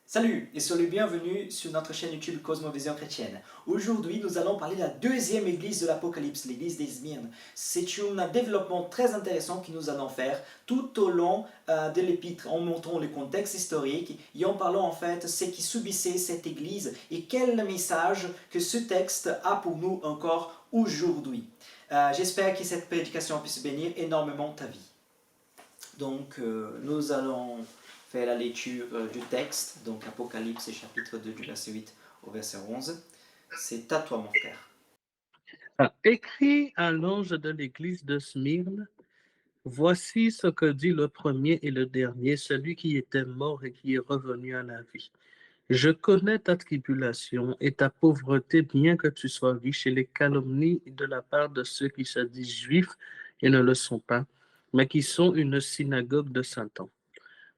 Salut et soyez le bienvenue sur notre chaîne YouTube Cosmovision Chrétienne. Aujourd'hui, nous allons parler de la deuxième église de l'Apocalypse, l'église des Smyrne. C'est un développement très intéressant que nous allons faire tout au long de l'épître en montrant le contexte historique et en parlant en fait ce qui subissait cette église et quel message que ce texte a pour nous encore aujourd'hui. J'espère que cette prédication puisse bénir énormément ta vie. Donc, nous allons faire la lecture du texte, donc Apocalypse chapitre 2 du verset 8 au verset 11. C'est à toi, mon frère. Écrit à l'ange de l'église de Smyrne, voici ce que dit le premier et le dernier, celui qui était mort et qui est revenu à la vie. Je connais ta tribulation et ta pauvreté, bien que tu sois riche, et les calomnies de la part de ceux qui se disent juifs et ne le sont pas, mais qui sont une synagogue de Satan.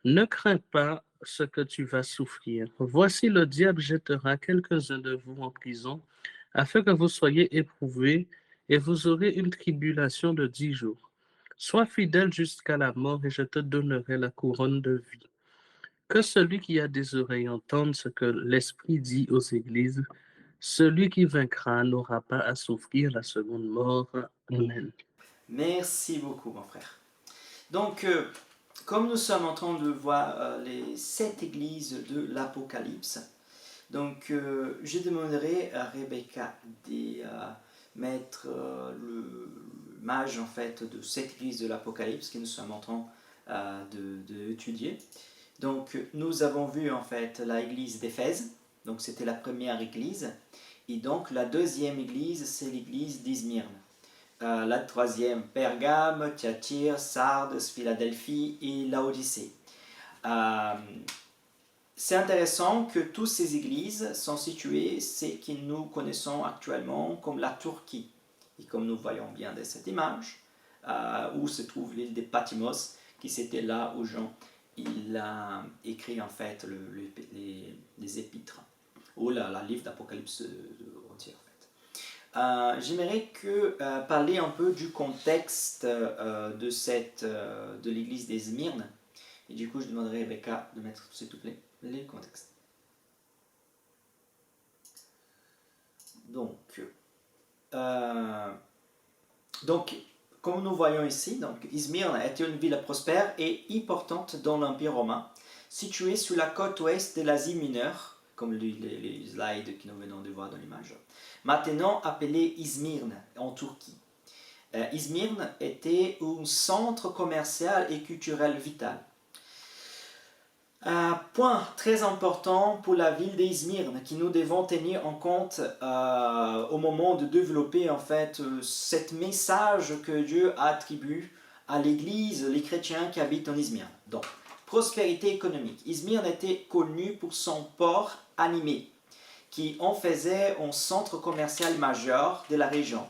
Ne crains pas ce que tu vas souffrir. Voici le diable jettera quelques-uns de vous en prison, afin que vous soyez éprouvés, et vous aurez une tribulation de 10 jours. Sois fidèle jusqu'à la mort, et je te donnerai la couronne de vie. Que celui qui a des oreilles entende ce que l'Esprit dit aux églises. Celui qui vaincra n'aura pas à souffrir la seconde mort. Amen. Merci beaucoup, mon frère. Donc, comme nous sommes en train de voir les 7 églises de l'Apocalypse, donc je demanderai à Rebecca de mettre le mage en fait de cette église de l'Apocalypse que nous sommes en train d'étudier. Donc nous avons vu en fait l'église d'Éphèse, donc c'était la première église, et donc la deuxième église c'est l'église d'Izmyrne. La troisième, Pergame, Thyatire, Sardes, Philadelphie et Laodicée. C'est intéressant que toutes ces églises sont situées, ce que nous connaissons actuellement comme la Turquie. Et comme nous voyons bien de cette image, où se trouve l'île de Patmos, qui c'était là où Jean il a écrit en fait les épîtres, ou la livre d'Apocalypse entier en fait. J'aimerais parler un peu du contexte de l'église des Smyrne. Et du coup, je demanderai à Rebecca de mettre, s'il te plaît, le contexte. Donc, comme nous voyons ici, Izmir était une ville prospère et importante dans l'Empire romain, située sur la côte ouest de l'Asie mineure, comme les slides que nous venons de voir dans l'image, maintenant appelée Izmirne en Turquie. Izmirne était un centre commercial et culturel vital. Un point très important pour la ville d'Izmir que nous devons tenir en compte au moment de développer en fait ce message que Dieu attribue à l'Église, les chrétiens qui habitent en Izmir. Donc, prospérité économique. Izmir était connu pour son port animé, qui en faisait un centre commercial majeur de la région.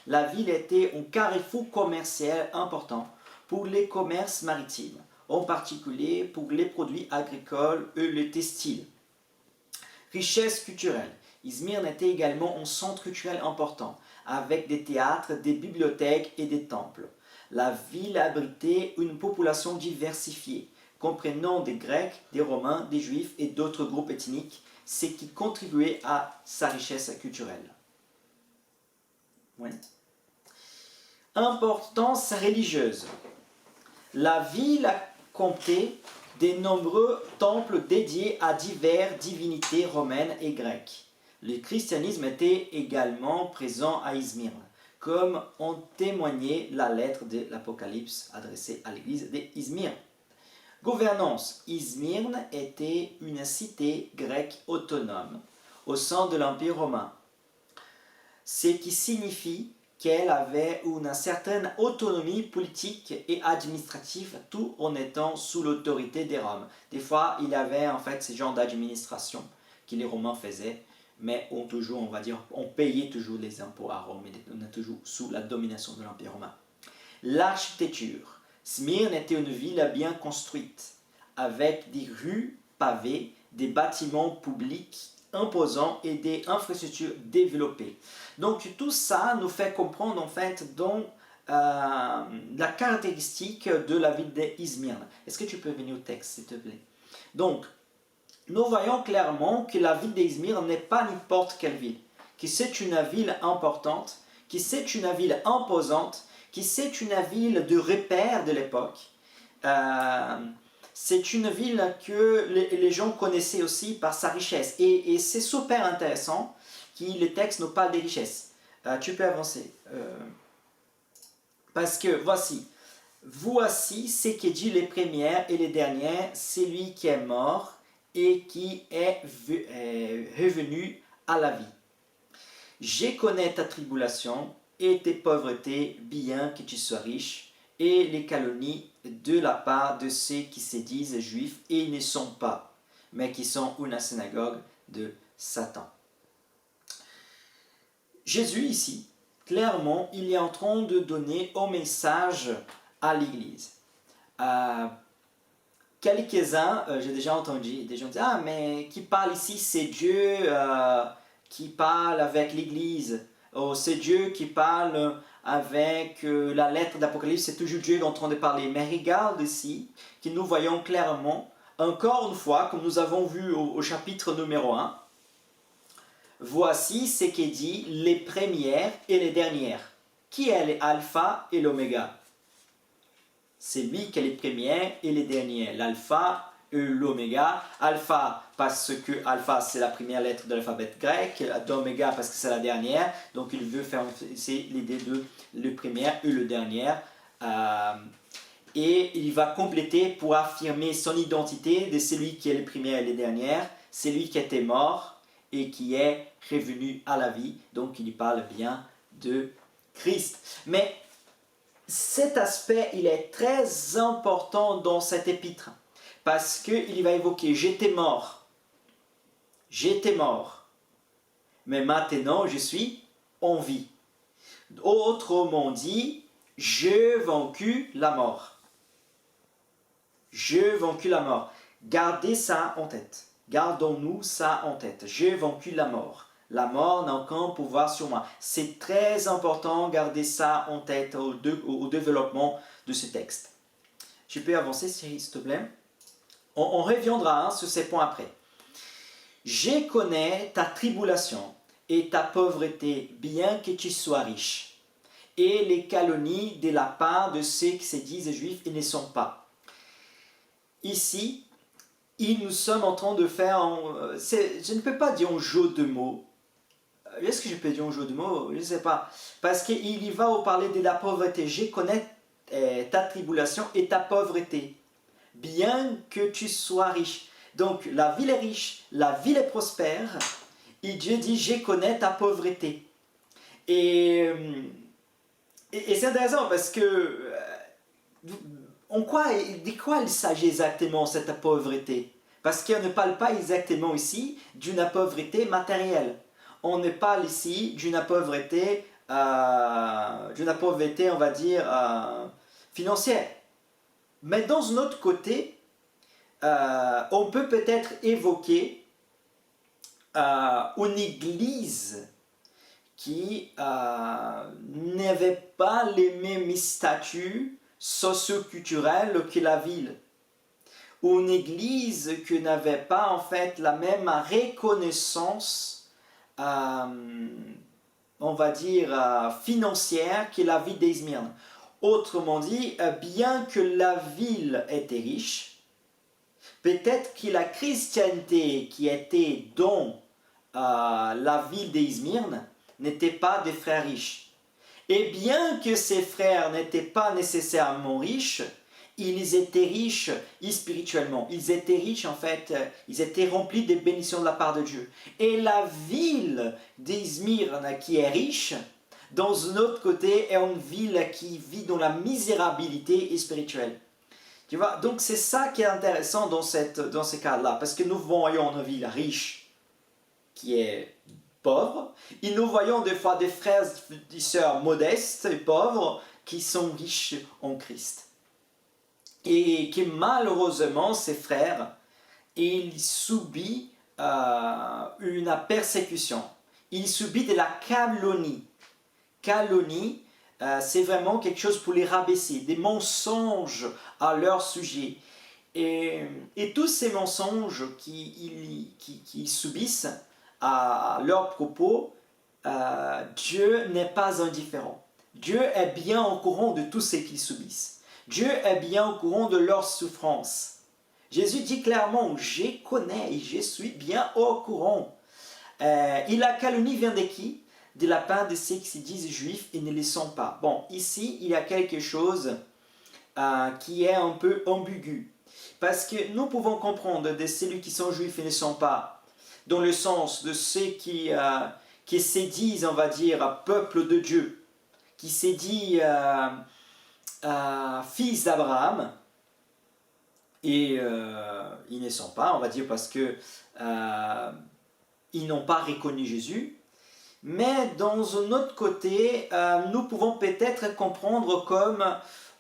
La ville était un carrefour commercial important pour les commerces maritimes, en particulier pour les produits agricoles et le textile. Richesse culturelle. Izmir était également un centre culturel important, avec des théâtres, des bibliothèques et des temples. La ville abritait une population diversifiée, comprenant des Grecs, des Romains, des Juifs et d'autres groupes ethniques, ce qui contribuait à sa richesse culturelle. Ouais. Importance religieuse. La ville comptait de nombreux temples dédiés à diverses divinités romaines et grecques. Le christianisme était également présent à Izmir, comme en témoignait la lettre de l'Apocalypse adressée à l'église d'Izmir. Gouvernance. Izmir était une cité grecque autonome au sein de l'Empire romain, ce qui signifie qu'elle avait une certaine autonomie politique et administrative tout en étant sous l'autorité des Romains. Des fois, il y avait en fait ce genre d'administration que les Romains faisaient, mais on payait toujours les impôts à Rome, et on est toujours sous la domination de l'Empire romain. L'architecture. Smyrne était une ville bien construite, avec des rues pavées, des bâtiments publics imposants et des infrastructures développées. Donc tout ça nous fait comprendre en fait la caractéristique de la ville d'Izmir. Est-ce que tu peux venir au texte s'il te plaît? Donc nous voyons clairement que la ville d'Izmir n'est pas n'importe quelle ville, que c'est une ville importante, que c'est une ville imposante, que c'est une ville de repère de l'époque. C'est une ville que les gens connaissaient aussi par sa richesse. Et c'est super intéressant que le texte nous parle des richesses. Tu peux avancer. Parce que voici ce que dit les premières et les dernières, celui qui est mort et qui est revenu à la vie. Je connais ta tribulation et tes pauvretés, bien que tu sois riche, et les calomnies de la part de ceux qui se disent juifs et ne sont pas, mais qui sont une synagogue de Satan. Jésus ici, clairement, il est en train de donner un message à l'Église. Quelques-uns, j'ai déjà entendu des gens dire, ah mais qui parle ici, c'est Dieu qui parle avec l'Église, oh, c'est Dieu qui parle avec la lettre d'Apocalypse, c'est toujours Dieu en train de parler. Mais regarde ici, que nous voyons clairement, encore une fois, comme nous avons vu au chapitre numéro 1, voici ce qui dit les premières et les dernières. Qui est l'alpha et l'oméga? C'est lui qui est les premières et les dernières, l'alpha et l'oméga. Alpha parce que alpha c'est la première lettre de l'alphabet grec, d'oméga parce que c'est la dernière, donc il veut faire c'est l'idée de le premier et le dernier. Et il va compléter pour affirmer son identité de celui qui est le premier et le dernier, celui qui était mort et qui est revenu à la vie. Donc il parle bien de Christ. Mais cet aspect, il est très important dans cet épître, parce qu'il va évoquer « j'étais mort, mais maintenant je suis en vie ». Autrement dit, j'ai vaincu la mort. J'ai vaincu la mort. Gardez ça en tête. Gardons-nous ça en tête. J'ai vaincu la mort. La mort n'a aucun pouvoir sur moi. C'est très important de garder ça en tête au développement de ce texte. Tu peux avancer, s'il te plaît. On reviendra sur ces points après. Je connais ta tribulation et ta pauvreté, bien que tu sois riche, et les calomnies de la part de ceux qui se disent juifs et ne sont pas. Ici, nous sommes en train de faire, je ne peux pas dire un jeu de mots. Est-ce que je peux dire un jeu de mots? Je ne sais pas. Parce qu'il y va au parler de la pauvreté. Je connais ta tribulation et ta pauvreté, bien que tu sois riche. Donc la ville est riche, la ville est prospère, et Dieu dit, je connais ta pauvreté. Et c'est intéressant parce que, de quoi il s'agit exactement cette pauvreté? Parce qu'on ne parle pas exactement ici d'une pauvreté matérielle. On ne parle ici d'une pauvreté, on va dire, financière. Mais dans un autre côté, on peut peut-être évoquer une église qui n'avait pas les mêmes statuts socio-culturels que la ville. Ou une église qui n'avait pas en fait la même reconnaissance, on va dire, financière que la ville d'Izmir. Autrement dit, bien que la ville était riche, peut-être que la chrétienté qui était dans la ville d'Izmir n'était pas des frères riches. Et bien que ces frères n'étaient pas nécessairement riches, ils étaient riches spirituellement. Ils étaient riches en fait, ils étaient remplis des bénédictions de la part de Dieu. Et la ville d'Izmir qui est riche, dans un autre côté, est une ville qui vit dans la misérabilité spirituelle. Tu vois, donc c'est ça qui est intéressant dans ce cas-là, parce que nous voyons une ville riche qui est pauvre, et nous voyons des fois des frères et sœurs modestes et pauvres qui sont riches en Christ. Et que malheureusement, ces frères, ils subissent une persécution. Ils subissent de la calomnie. Calomnie, c'est vraiment quelque chose pour les rabaisser, des mensonges à leur sujet. Et tous ces mensonges qu'ils subissent à leurs propos, Dieu n'est pas indifférent. Dieu est bien au courant de tout ce qu'ils subissent. Dieu est bien au courant de leurs souffrances. Jésus dit clairement, je connais et je suis bien au courant. Et la calomnie vient de qui? De la part de ceux qui se disent juifs et ne le sont pas. Bon, ici, il y a quelque chose qui est un peu ambigu. Parce que nous pouvons comprendre de celui qui sont juifs et ne sont pas, dans le sens de ceux qui se disent, on va dire, peuple de Dieu, qui se dit fils d'Abraham, et ils ne sont pas, on va dire, parce que ils n'ont pas reconnu Jésus. Mais dans un autre côté, nous pouvons peut-être comprendre comme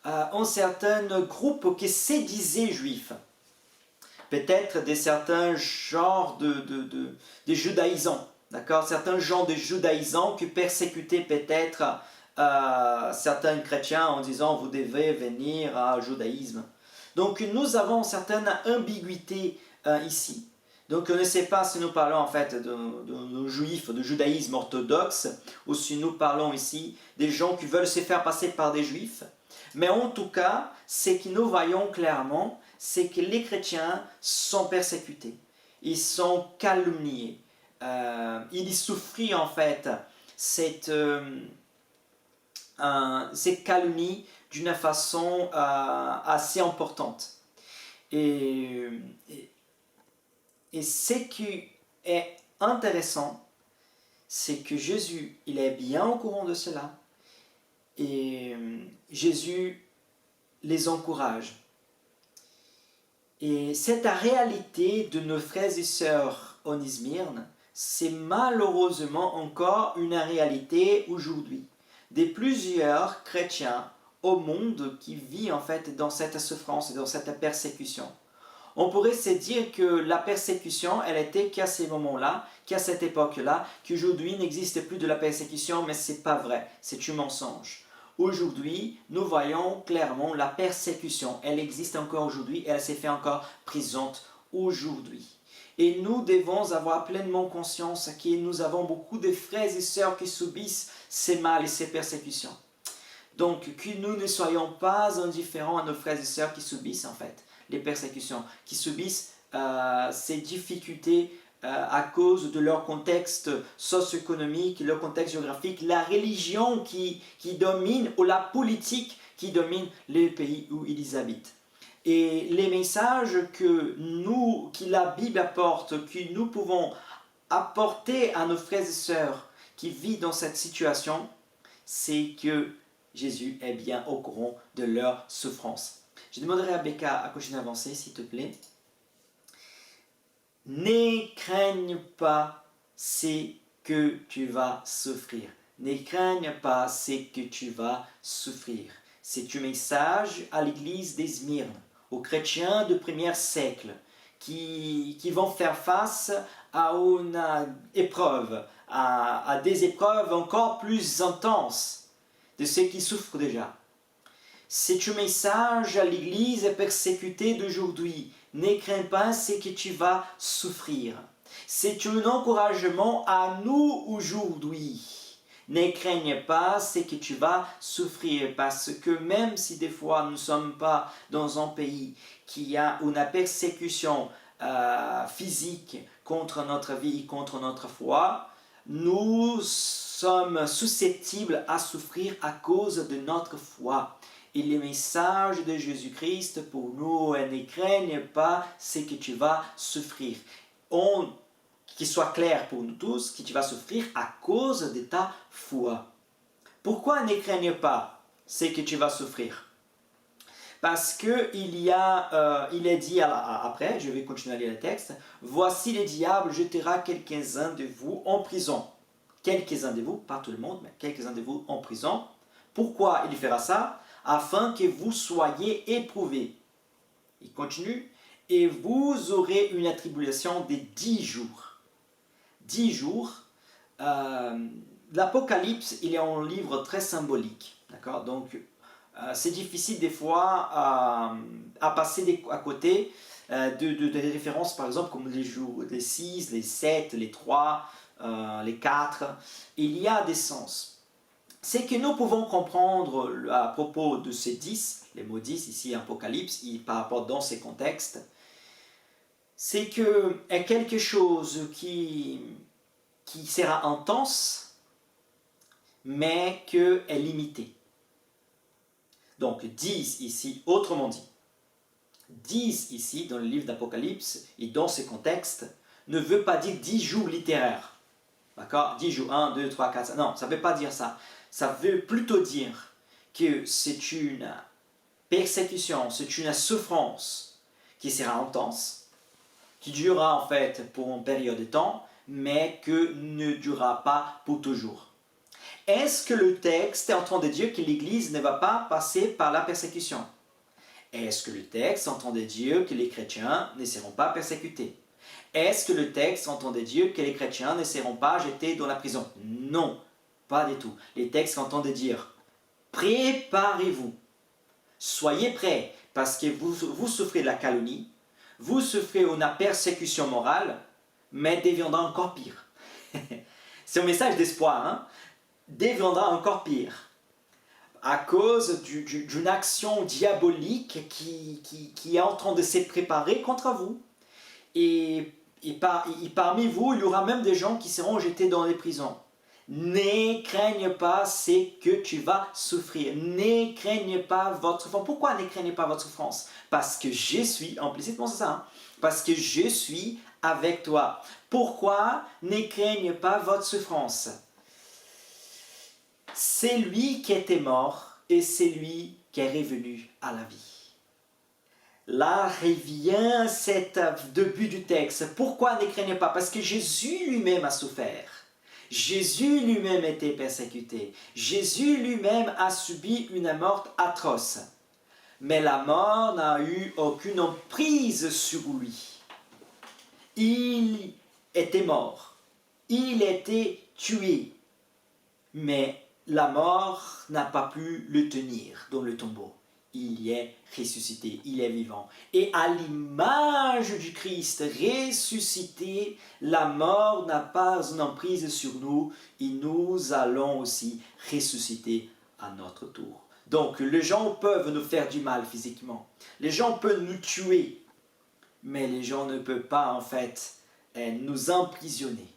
un certain groupe qui se disait juif. Peut-être des certains genres de judaïsants, d'accord? Certains genres de judaïsants qui persécutaient peut-être certains chrétiens en disant vous devez venir au judaïsme. Donc nous avons une certaine ambiguïté ici. Donc on ne sait pas si nous parlons en fait de juifs, de judaïsme orthodoxe, ou si nous parlons ici des gens qui veulent se faire passer par des juifs. Mais en tout cas, ce que nous voyons clairement, c'est que les chrétiens sont persécutés, ils sont calomniés, ils souffrent en fait cette calomnie d'une façon assez importante. Et ce qui est intéressant, c'est que Jésus, il est bien au courant de cela. Et Jésus les encourage. Et cette réalité de nos frères et sœurs en Smyrne, c'est malheureusement encore une réalité aujourd'hui. De plusieurs chrétiens au monde qui vivent en fait dans cette souffrance et dans cette persécution. On pourrait se dire que la persécution, elle était qu'à ces moments-là, qu'à cette époque-là, qu'aujourd'hui n'existe plus de la persécution, mais ce n'est pas vrai, c'est un mensonge. Aujourd'hui, nous voyons clairement la persécution, elle existe encore aujourd'hui, elle s'est fait encore présente aujourd'hui. Et nous devons avoir pleinement conscience que nous avons beaucoup de frères et sœurs qui subissent ces mal et ces persécutions. Donc, que nous ne soyons pas indifférents à nos frères et sœurs qui subissent en fait les persécutions, qui subissent ces difficultés à cause de leur contexte socio-économique, leur contexte géographique, la religion qui domine ou la politique qui domine les pays où ils habitent. Et les messages que la Bible apporte, que nous pouvons apporter à nos frères et sœurs qui vivent dans cette situation, c'est que Jésus est bien au courant de leur souffrance. Je demanderai à Becca à continuer d'avancer, s'il te plaît. Ne craigne pas ce que tu vas souffrir. Ne craigne pas ce que tu vas souffrir. C'est un message à l'église des Smyrne, aux chrétiens du premier siècle, qui vont faire face à une épreuve, à des épreuves encore plus intenses de ceux qui souffrent déjà. C'est un message à l'église persécutée d'aujourd'hui. Ne crains pas ce que tu vas souffrir. C'est un encouragement à nous aujourd'hui. Ne craigne pas ce que tu vas souffrir, parce que même si des fois nous ne sommes pas dans un pays qui a une persécution physique contre notre vie, contre notre foi, nous sommes susceptibles à souffrir à cause de notre foi. Et le message de Jésus-Christ pour nous, ne craigne pas ce que tu vas souffrir. Qu'il soit clair pour nous tous que tu vas souffrir à cause de ta foi. Pourquoi ne craigne pas ce que tu vas souffrir? Parce que il est dit après, je vais continuer à lire le texte, voici le diable jettera quelques-uns de vous en prison. Quelques-uns de vous, pas tout le monde, mais quelques-uns de vous en prison. Pourquoi il fera ça? Afin que vous soyez éprouvés. Il continue, et vous aurez une tribulation de 10 jours. 10 jours. L'Apocalypse, il est un livre très symbolique. D'accord? Donc, c'est difficile des fois à passer à côté de références, par exemple, comme les jours, les 6, les 7, les 3, les 4. Il y a des sens. C'est que nous pouvons comprendre à propos de ces 10, les mots 10 ici, Apocalypse, par rapport dans ces contextes, c'est que est quelque chose qui sera intense, mais que est limité. Donc 10 ici, autrement dit, 10 ici dans le livre d'Apocalypse et dans ces contextes ne veut pas dire 10 jours littéraires. D'accord? 10 jours, 1, 2, 3, 4, 5. Non, ça ne veut pas dire ça. Ça veut plutôt dire que c'est une persécution, c'est une souffrance qui sera intense, qui durera en fait pour une période de temps, mais que ne durera pas pour toujours. Est-ce que le texte est en train de dire que l'Église ne va pas passer par la persécution? Est-ce que le texte est en train de dire que les chrétiens ne seront pas persécutés? Est-ce que le texte est en train de dire que les chrétiens ne seront pas jetés dans la prison? Non, pas du tout. Les textes sont en train de dire, préparez-vous, soyez prêts, parce que vous souffrez de la calomnie, vous souffrez de la persécution morale, mais deviendra encore pire. C'est un message d'espoir, hein? Deviendra encore pire à cause d'une action diabolique qui est en train de se préparer contre vous. Et parmi vous, il y aura même des gens qui seront jetés dans les prisons. Ne craigne pas ce que tu vas souffrir. Ne craigne pas votre souffrance. Pourquoi ne craignez pas votre souffrance? Parce que je suis, implicitement c'est ça, hein? Parce que je suis avec toi. Pourquoi ne craigne pas votre souffrance? C'est lui qui était mort et c'est lui qui est revenu à la vie. Là revient cet début du texte. Pourquoi ne craignez pas? Parce que Jésus lui-même a souffert. Jésus lui-même était persécuté. Jésus lui-même a subi une mort atroce. Mais la mort n'a eu aucune emprise sur lui. Il était mort. Il était tué. Mais la mort n'a pas pu le tenir dans le tombeau. Il y est ressuscité, il est vivant. Et à l'image du Christ ressuscité, la mort n'a pas une emprise sur nous et nous allons aussi ressusciter à notre tour. Donc les gens peuvent nous faire du mal physiquement, les gens peuvent nous tuer, mais les gens ne peuvent pas en fait nous emprisonner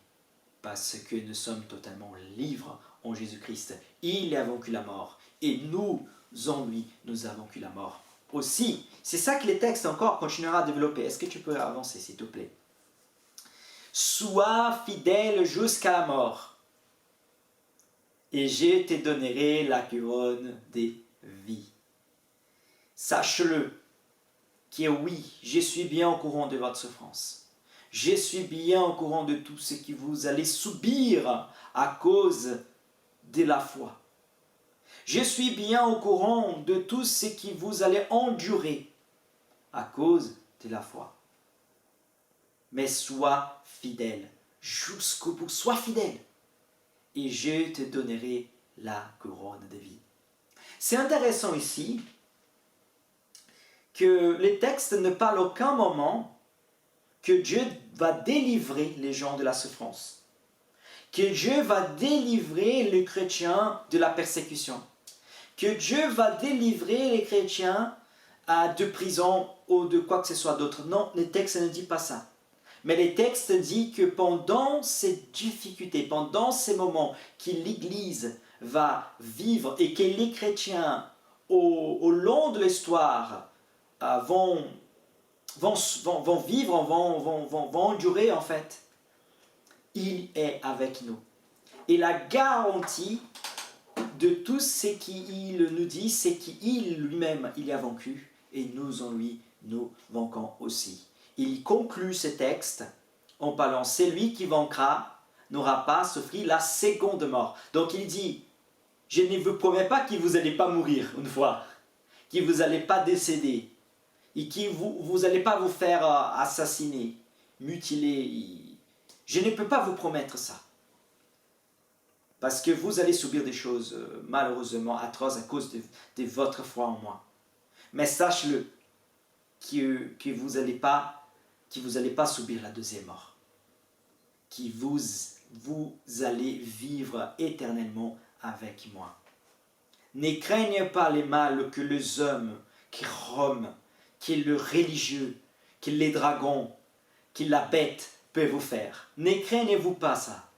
parce que nous sommes totalement libres en Jésus-Christ. Il a vaincu la mort et nous, en lui, nous avons vaincu la mort aussi. C'est ça que les textes encore continuera à développer. Est-ce que tu peux avancer, s'il te plaît? Sois fidèle jusqu'à la mort, et je te donnerai la couronne des vies. Sache-le, que oui, je suis bien au courant de votre souffrance. Je suis bien au courant de tout ce que vous allez subir à cause de la foi. Je suis bien au courant de tout ce que vous allez endurer à cause de la foi. Mais sois fidèle jusqu'au bout. Sois fidèle et je te donnerai la couronne de vie. C'est intéressant ici que les textes ne parlent à aucun moment que Dieu va délivrer les gens de la souffrance, que Dieu va délivrer les chrétiens de la persécution, que Dieu va délivrer les chrétiens de prison ou de quoi que ce soit d'autre. Non, les textes ne disent pas ça. Mais les textes disent que pendant ces difficultés, pendant ces moments que l'Église va vivre et que les chrétiens, au long de l'histoire, vont vivre, vont endurer en fait, il est avec nous. Et la garantie de tout ce qu'il nous dit, c'est qu'il lui-même, il a vaincu, et nous en lui, nous vainquons aussi. Il conclut ce texte en parlant, c'est lui qui vaincra, n'aura pas souffert la seconde mort. Donc il dit, je ne vous promets pas que vous n'allez pas mourir une fois, que vous n'allez pas décéder, et que vous n'allez pas vous faire assassiner, mutiler. Je ne peux pas vous promettre ça. Parce que vous allez subir des choses malheureusement atroces à cause de votre foi en moi. Mais sache-le, que vous n'allez pas subir la deuxième mort. Que vous allez vivre éternellement avec moi. Ne craignez pas les mal que les hommes, que Rome, que le religieux, que les dragons, que la bête peut vous faire. Ne craignez-vous pas ça.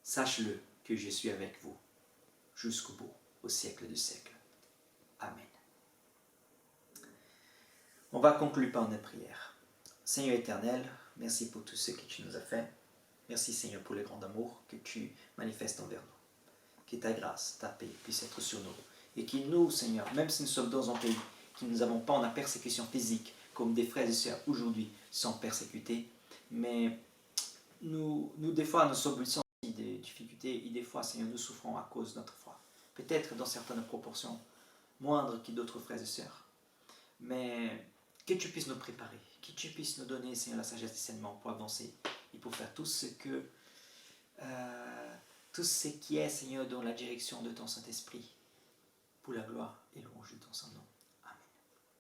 Sache-le que je suis avec vous jusqu'au bout, au siècle du siècle. Amen. On va conclure par une prière. Seigneur éternel, merci pour tout ce que tu nous as fait. Merci Seigneur pour le grand amour que tu manifestes envers nous. Que ta grâce, ta paix puisse être sur nous. Et que nous, Seigneur, même si nous sommes dans un pays qui nous n'avons pas la persécution physique, comme des frères et sœurs aujourd'hui sont persécutés, mais nous des fois, nous subissons des difficultés et des fois, Seigneur, nous souffrons à cause de notre foi. Peut-être dans certaines proportions moindres que d'autres frères et sœurs. Mais que tu puisses nous préparer, que tu puisses nous donner, Seigneur, la sagesse et discernement pour avancer et pour faire tout ce qui est, Seigneur, dans la direction de ton Saint-Esprit, pour la gloire et louange de ton Saint-Nom.